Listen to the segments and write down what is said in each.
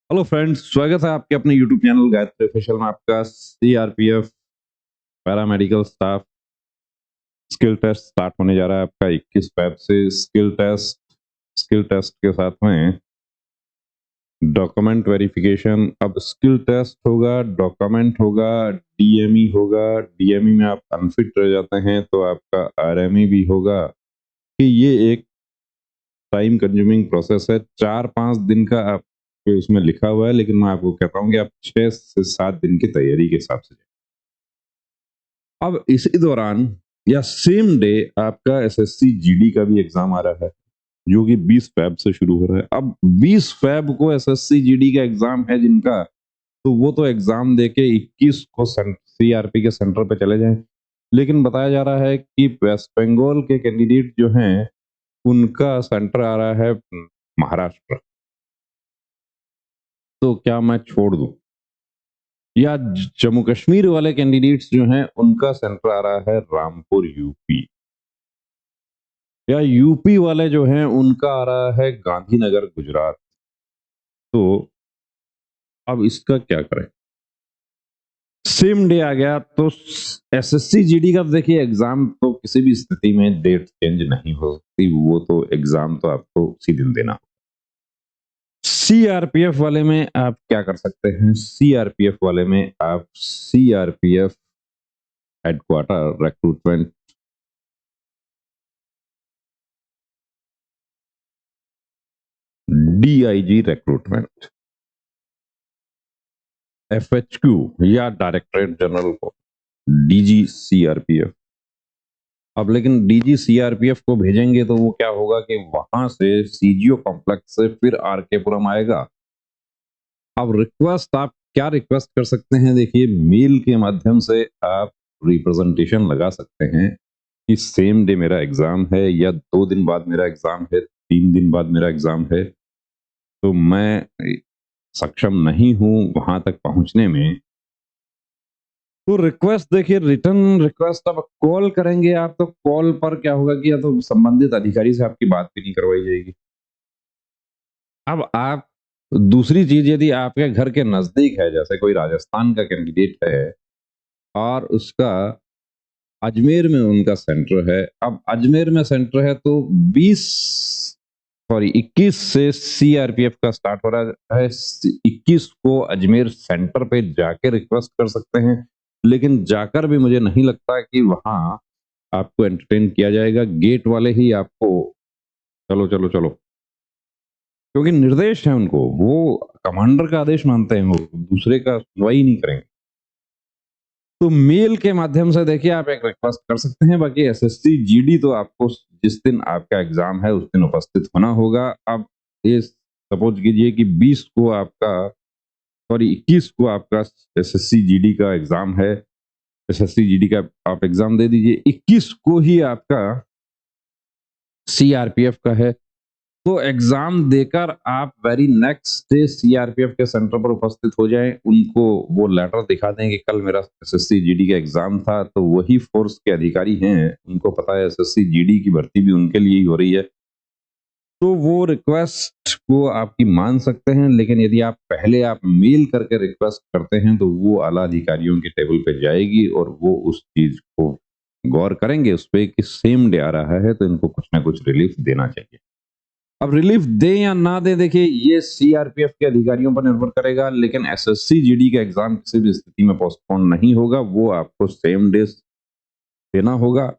Hello friends, स्वागत है आपके अपने यूट्यूब चैनल गायत्री ऑफिशियल में। आपका CRPF paramedical staff skill test start होने जा रहा है आपका 21 फेब से। स्किल टेस्ट के साथ में डॉक्यूमेंट वेरिफिकेशन। अब स्किल टेस्ट होगा, डॉक्यूमेंट होगा, डीएमई होगा। डीएमई में आप अनफिट रह जाते हैं तो आपका आरएमई भी होगा। कि ये एक टाइम कंज्यूमिंग प्रोसेस है। 4-5 दिन का आप उसमें लिखा हुआ है, लेकिन मैं आपको कहता हूँ कि आप 6 से 7 दिन की तैयारी के हिसाब से। अब इसी दौरान या सेम डे आपका एसएससी जीडी का भी एग्जाम आ रहा है, जो कि 20 फेब से शुरू हो रहा है। अब 20 फेब को एसएससी जीडी का एग्जाम है जिनका, तो वो तो एग्जाम देके 21 को सीआरपी के सेंटर पे चले जाएं। लेकिन बताया जा रहा है कि वेस्ट बंगाल के कैंडिडेट जो हैं उनका सेंटर आ रहा है महाराष्ट्र। तो क्या मैं छोड़ दूं? या जम्मू कश्मीर वाले कैंडिडेट्स जो हैं उनका सेंटर आ रहा है रामपुर यूपी। या यूपी वाले जो हैं उनका आ रहा है गांधीनगर गुजरात। तो अब इसका क्या करें? सेम डे आ गया तो एसएससी जीडी का देखिए एग्जाम तो किसी भी स्थिति में डेट चेंज नहीं हो सकती, वो तो एग्जाम तो आपको उसी दिन देना। सीआरपीएफ वाले में आप क्या कर सकते हैं? सीआरपीएफ वाले में आप CRPF headquarter recruitment DIG recruitment FHQ या डायरेक्टरेट जनरल को डीजी सीआरपीएफ। अब लेकिन डीजी सीआरपीएफ को भेजेंगे तो वो क्या होगा कि वहां से सीजीओ कॉम्प्लेक्स से फिर आरकेपुरम आएगा। अब रिक्वेस्ट आप क्या रिक्वेस्ट कर सकते हैं? देखिए, मेल के माध्यम से आप रिप्रेजेंटेशन लगा सकते हैं कि सेम डे मेरा एग्जाम है, या 2 दिन बाद मेरा एग्जाम है, 3 दिन बाद मेरा एग्जाम है, तो मैं सक्षम नहीं हूं वहां तक पहुंचने में। तो रिक्वेस्ट देखिए, रिटर्न रिक्वेस्ट। अब कॉल करेंगे आप तो कॉल पर क्या होगा कि या तो संबंधित अधिकारी से आपकी बात भी नहीं करवाई जाएगी। अब आप दूसरी चीज, यदि आपके घर के नजदीक है, जैसे कोई राजस्थान का कैंडिडेट है और उसका अजमेर में उनका सेंटर है। अब अजमेर में सेंटर है तो 21 से सीआरपीएफ का स्टार्ट हो रहा है। 21 को अजमेर सेंटर पे जाके रिक्वेस्ट कर सकते हैं, लेकिन जाकर भी मुझे नहीं लगता कि वहां आपको एंटरटेन किया जाएगा। गेट वाले ही आपको चलो चलो चलो, क्योंकि निर्देश है उनको, वो कमांडर का आदेश मानते हैं, वो दूसरे का सुनवाई नहीं करेंगे। तो मेल के माध्यम से देखिए आप एक रिक्वेस्ट कर सकते हैं। बाकी एसएससी जीडी तो आपको जिस दिन आपका एग्जाम है उस दिन उपस्थित होना होगा। अब ये सपोज कीजिए कि 20 को आपका, सॉरी 21 को आपका एसएससी जीडी का एग्जाम है। एसएससी जीडी का आप एग्जाम दे दीजिए, 21 को ही आपका सीआरपीएफ का है। तो एग्जाम देकर आप वेरी नेक्स्ट डे सीआरपीएफ के सेंटर पर उपस्थित हो जाएं। उनको वो लेटर दिखा दें कि कल मेरा एसएससी जीडी का एग्जाम था। तो वही फोर्स के अधिकारी हैं, उनको पता है एसएससी जीडी की भर्ती भी उनके लिए ही हो रही है, तो वो रिक्वेस्ट को आपकी मान सकते हैं। लेकिन यदि आप पहले आप मेल करके रिक्वेस्ट करते हैं तो वो आला अधिकारियों के टेबल पे जाएगी और वो उस चीज को गौर करेंगे उस पर कि सेम डे आ रहा है तो इनको कुछ ना कुछ रिलीफ देना चाहिए। अब रिलीफ दे या ना दे, देखिए ये सीआरपीएफ के अधिकारियों पर निर्भर करेगा। लेकिन एसएससी जीडी का एग्जाम किसी भी स्थिति में पोस्टपोन नहीं होगा, वो आपको सेम डे देना होगा।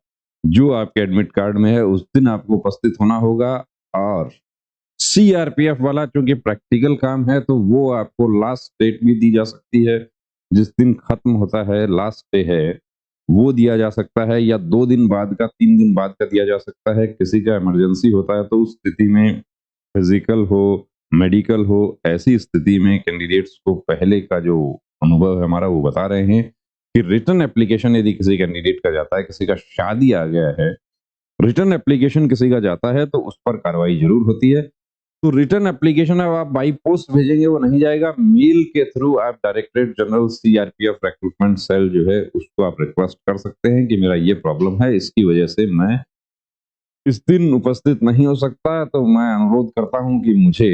जो आपके एडमिट कार्ड में है उस दिन आपको उपस्थित होना होगा। और सीआरपीएफ वाला चूंकि प्रैक्टिकल काम है तो वो आपको लास्ट डेट भी दी जा सकती है। जिस दिन खत्म होता है, लास्ट डे है, वो दिया जा सकता है, या 2 दिन बाद का, 3 दिन बाद का दिया जा सकता है। किसी का इमरजेंसी होता है तो उस स्थिति में फिजिकल हो, मेडिकल हो, ऐसी स्थिति में कैंडिडेट्स को पहले का जो अनुभव है हमारा वो बता रहे हैं कि रिटर्न एप्लीकेशन यदि किसी कैंडिडेट का जाता है, किसी का शादी आ गया है, रिटर्न एप्लीकेशन किसी का जाता है तो उस पर कार्रवाई जरूर होती है। तो रिटर्न एप्लीकेशन अब आप बाई पोस्ट भेजेंगे वो नहीं जाएगा, मेल के थ्रू आप directorate general CRPF recruitment cell जो है उसको आप रिक्वेस्ट कर सकते हैं कि मेरा ये प्रॉब्लम है, इसकी वजह से मैं इस दिन उपस्थित नहीं हो सकता, तो मैं अनुरोध करता हूं कि मुझे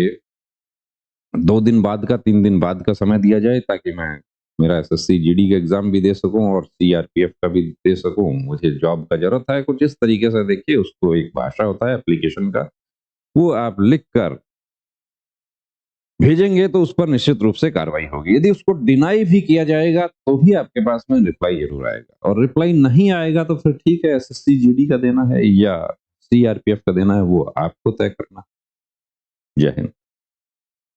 2 दिन बाद का, 3 दिन बाद का समय दिया जाए ताकि मैं मेरा एसएससी जीडी का एग्ज़ाम भी दे सकूँ और सीआरपीएफ का भी दे सकूँ। मुझे जॉब का ज़रूरत है कुछ इस तरीके से। देखिए, उसको एक भाषा होता है एप्लीकेशन का, वो आप लिख कर भेजेंगे तो उस पर निश्चित रूप से कार्रवाई होगी। यदि उसको डिनाई भी किया जाएगा तो भी आपके पास में रिप्लाई ज़रूर आएगा, और रिप्लाई नहीं आएगा तो फिर ठीक है, एसएससी जीडी का देना है या सीआरपीएफ का देना है, वो आपको तय करना। जय हिंद।